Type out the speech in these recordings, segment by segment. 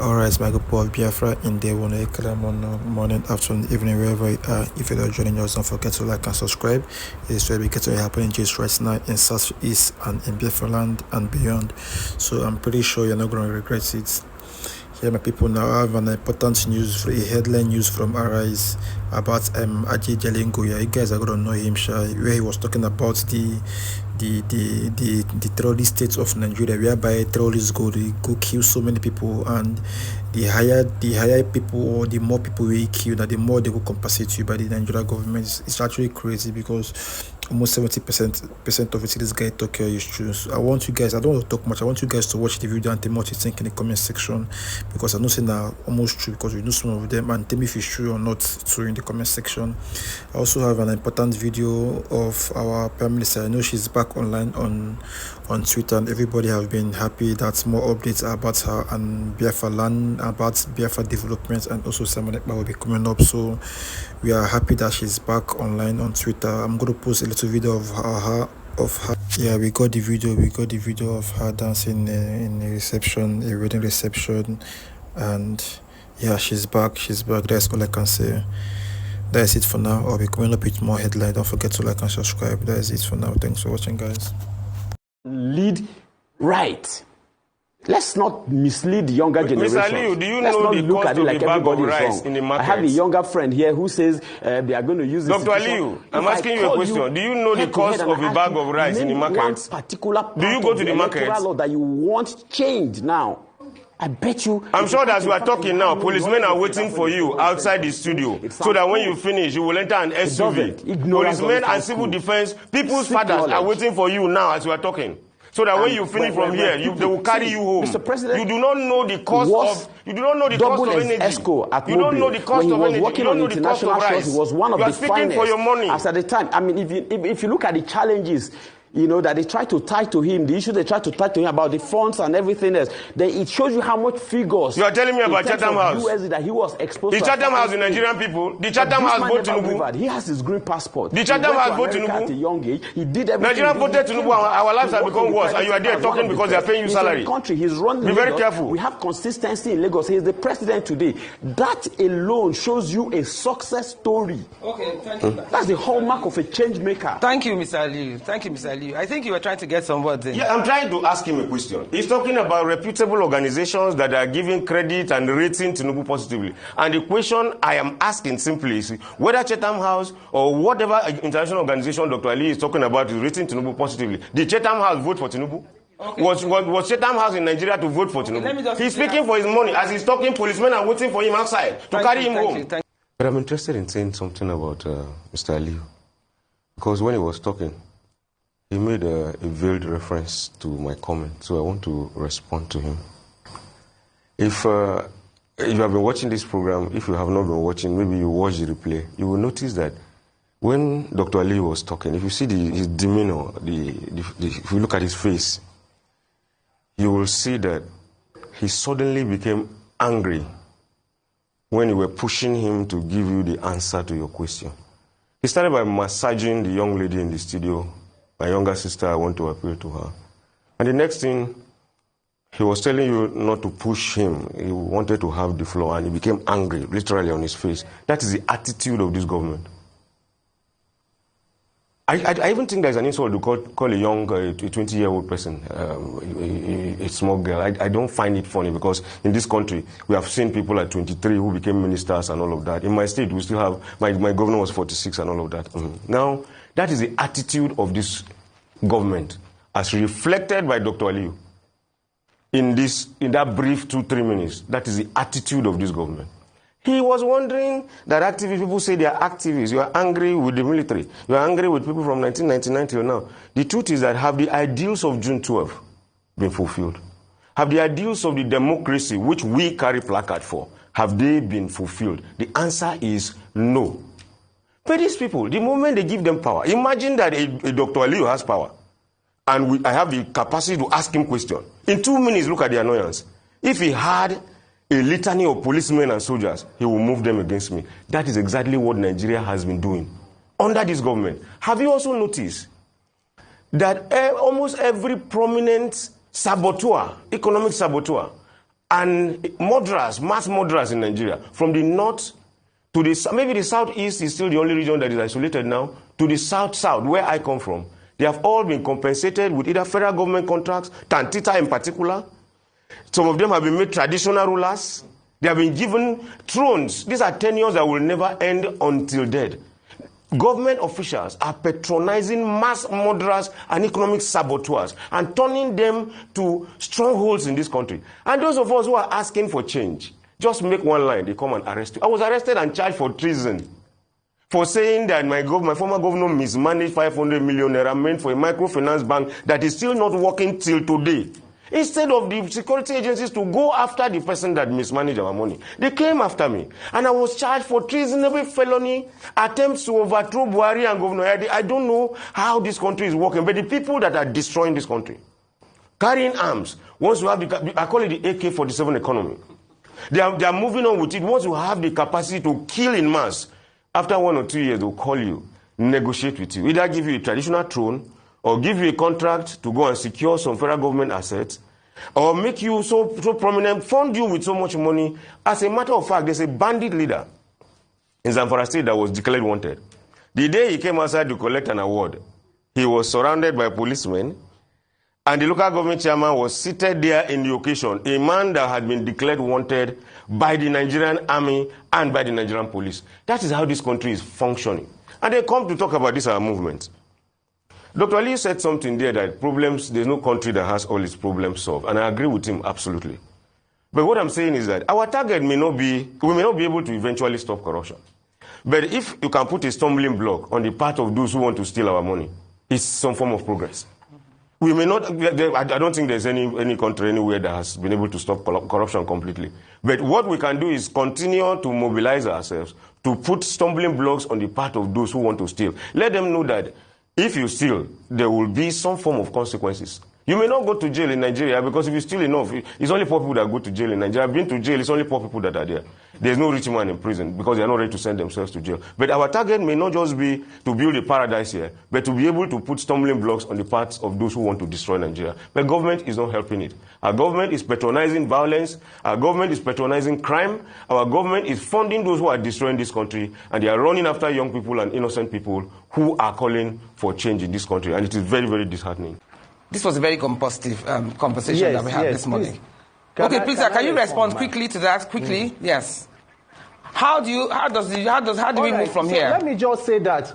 Alright, my good Paul Biafra in day one, morning, afternoon, evening, wherever you are. If you're not joining us, don't forget to like and subscribe. It's where we get to happening just right now in Southeast and in Biafra land and beyond. So I'm pretty sure you're not going to regret it. Here, my people, now I have an important news, a headline news from Arise about AK-47 JALINGO. Yeah, you guys are going to know him, where he was talking about the terrorist state of Nigeria, whereby terrorists go kill so many people, and the higher people or the more people we kill, that the more they will compensate you by the Nigerian government. It's actually crazy because almost 70% of it this guy talk here is true. So I want you guys, I don't want to talk much, I want you guys to watch the video and tell me what you think in the comment section, because I know saying that almost true, because we know some of them, and tell me if it's true or not true in the comment section. I also have an important video of our Prime Minister. I know she's back online on Twitter, and everybody have been happy that more updates about her and Biafra land, about Biafra development, and also Simon Ekpa will be coming up. So we are happy that she's back online on Twitter. I'm going to post a little video of her. Yeah, we got the video of her dancing in a reception, a wedding reception, and yeah, she's back. That's all I can say. That is it for now. I'll be coming up with more headlines. Don't forget to like and subscribe. That is it for now. Thanks for watching, guys. Lead right. Let's not mislead the younger generation. Mr. Liu, do you know the cost of a bag of rice in the market? I have a younger friend here who says they are going to use this. Dr. Liu, I'm asking you a question. Do you know the cost of a bag of rice in the market? Do you go to the market? That you want changed now. I bet you. I'm sure that as we are talking now, policemen are waiting for you outside the studio, so that when you finish, you will enter an SUV. Policemen and civil defense, people's fathers are waiting for you now as we are talking. So that when you finish from here, they will carry you home. Mr. President, you do not know the cost of energy. You don't know the cost of energy. You don't know the cost of rice. He was one of you are the speaking finest for your money. as at the time. I mean, if you look at the challenges, you know, that they try to tie to him, the issue they try to tie to him about the funds and everything else, then it shows you how much figures. You are telling me about Chatham House. USD that he was exposed the to. Chatham House in Nigerian people. The Chatham House voted Tinubu. He has his green passport. The Chatham House voted Tinubu. At a young age, he did everything. Nigerian voted Tinubu. Our lives have become worse, and you are there talking because they are paying you salary. Country, he's running. Be very careful. We have consistency in Lagos. He is the president today. That alone shows you a success story. Okay, thank you. That's the hallmark of a change maker. Thank you, Mr. Liu. Thank you, Mr. Liu. I think you were trying to get some words in. Yeah, I'm trying to ask him a question. He's talking about reputable organizations that are giving credit and rating Tinubu positively. And the question I am asking simply is whether Chatham House or whatever international organization Dr. Ali is talking about is rating Tinubu positively. Did Chatham House vote for Tinubu? Okay. Was Chatham House in Nigeria to vote for Tinubu? Okay, he's speaking for his money. As he's talking, policemen are waiting for him outside to carry him home. But I'm interested in saying something about Mr. Ali. Because when he was talking, he made a veiled reference to my comment, so I want to respond to him. If you have been watching this program, if you have not been watching, maybe you watch the replay, you will notice that when Dr. Ali was talking, if you see his demeanor, if you look at his face, you will see that he suddenly became angry when you were pushing him to give you the answer to your question. He started by massaging the young lady in the studio. My younger sister, I want to appeal to her. And the next thing, he was telling you not to push him. He wanted to have the floor, and he became angry, literally on his face. That is the attitude of this government. I even think there's an insult to call a young, a 20-year-old person, a small girl. I don't find it funny, because in this country, we have seen people at 23 who became ministers and all of that. In my state, we still have, my governor was 46 and all of that. Now, that is the attitude of this government, as reflected by Dr. Aliu. In that brief 2-3 minutes, that is the attitude of this government. He was wondering that activists, people say they are activists. You are angry with the military. You are angry with people from 1999 till now. The truth is that have the ideals of June 12 been fulfilled? Have the ideals of the democracy, which we carry placard for, have they been fulfilled? The answer is no. But these people, the moment they give them power, imagine that a Dr. Aliu has power, and I have the capacity to ask him questions. In 2 minutes, look at the annoyance. If he had a litany of policemen and soldiers, he will move them against me. That is exactly what Nigeria has been doing under this government. Have you also noticed that almost every prominent saboteur, economic saboteur, and murderers, mass murderers in Nigeria, from the north to the, maybe the southeast is still the only region that is isolated now, to the south, where I come from. They have all been compensated with either federal government contracts, Tantita in particular. Some of them have been made traditional rulers. They have been given thrones. These are tenures that will never end until dead. Government officials are patronizing mass murderers and economic saboteurs and turning them to strongholds in this country. And those of us who are asking for change, just make one line, they come and arrest you. I was arrested and charged for treason for saying that my former governor mismanaged 500 million naira meant for a microfinance bank that is still not working till today. Instead of the security agencies to go after the person that mismanaged our money, they came after me. And I was charged for treasonable felony, attempts to overthrow Buhari and Governor Yadi. I don't know how this country is working, but the people that are destroying this country, carrying arms, once you have I call it the AK-47 economy. They are moving on with it. Once you have the capacity to kill in mass, after 1 or 2 years, they'll call you, negotiate with you. Either give you a traditional throne, or give you a contract to go and secure some federal government assets, or make you so prominent, fund you with so much money. As a matter of fact, there's a bandit leader in Zamfara State that was declared wanted. The day he came outside to collect an award, he was surrounded by policemen, and the local government chairman was seated there in the occasion, a man that had been declared wanted by the Nigerian army and by the Nigerian police. That is how this country is functioning. And they come to talk about this, our movement. Dr. Ali said something there that there's no country that has all its problems solved. And I agree with him absolutely. But what I'm saying is that our target we may not be able to eventually stop corruption. But if you can put a stumbling block on the part of those who want to steal our money, it's some form of progress. We may not, I don't think there's any country anywhere that has been able to stop corruption completely. But what we can do is continue to mobilize ourselves to put stumbling blocks on the part of those who want to steal. Let them know that if you steal, there will be some form of consequences. You may not go to jail in Nigeria because if you steal enough, it's only poor people that go to jail in Nigeria. I've been to jail, it's only poor people that are there. There's no rich man in prison because they're not ready to send themselves to jail. But our target may not just be to build a paradise here, but to be able to put stumbling blocks on the parts of those who want to destroy Nigeria. But government is not helping it. Our government is patronizing violence. Our government is patronizing crime. Our government is funding those who are destroying this country, and they are running after young people and innocent people who are calling for change in this country. And it is very, very disheartening. This was a very compositive conversation that we had this morning. Please. Can you respond quickly to that? Quickly, yes. How do we move from here? Let me just say that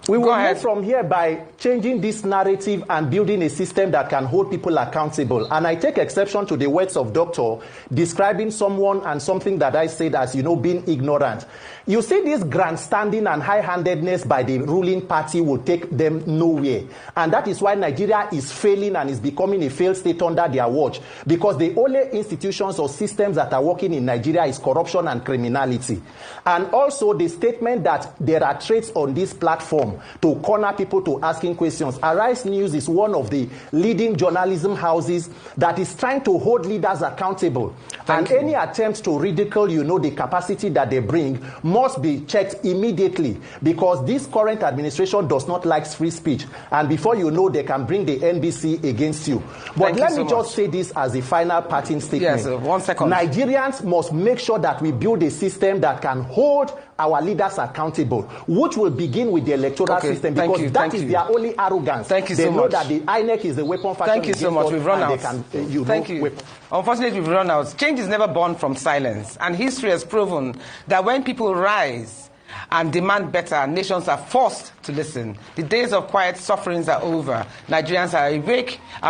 we will move from here by changing this narrative and building a system that can hold people accountable. And I take exception to the words of Doctor describing someone and something that I said as, being ignorant. You see, this grandstanding and high-handedness by the ruling party will take them nowhere. And that is why Nigeria is failing and is becoming a failed state under their watch. Because the only institutions or systems that are working in Nigeria is corruption and criminality. And also the statement that there are threats on this platform to corner people to asking questions. Arise News is one of the leading journalism houses that is trying to hold leaders accountable. Any attempt to ridicule, the capacity that they bring must be checked immediately, because this current administration does not like free speech. And before you know, they can bring the NBC against you. But let me just say this as a final parting statement. Yes, 1 second. Nigerians must make sure that we build a system that can hold our leaders accountable, which will begin with the electoral system, because that is their only arrogance. Thank you so much. They know that the INEC is a weapon factor. Thank you so much. We've run out. Thank you. Unfortunately, we've run out. Change is never born from silence, and history has proven that when people rise and demand better, nations are forced to listen. The days of quiet sufferings are over. Nigerians are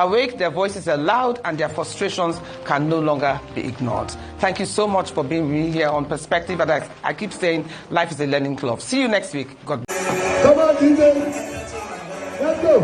awake, their voices are loud, and their frustrations can no longer be ignored. Thank you so much for being with me here on Perspective. And I keep saying, life is a learning club. See you next week. God bless. Come on, DJ. Let's go.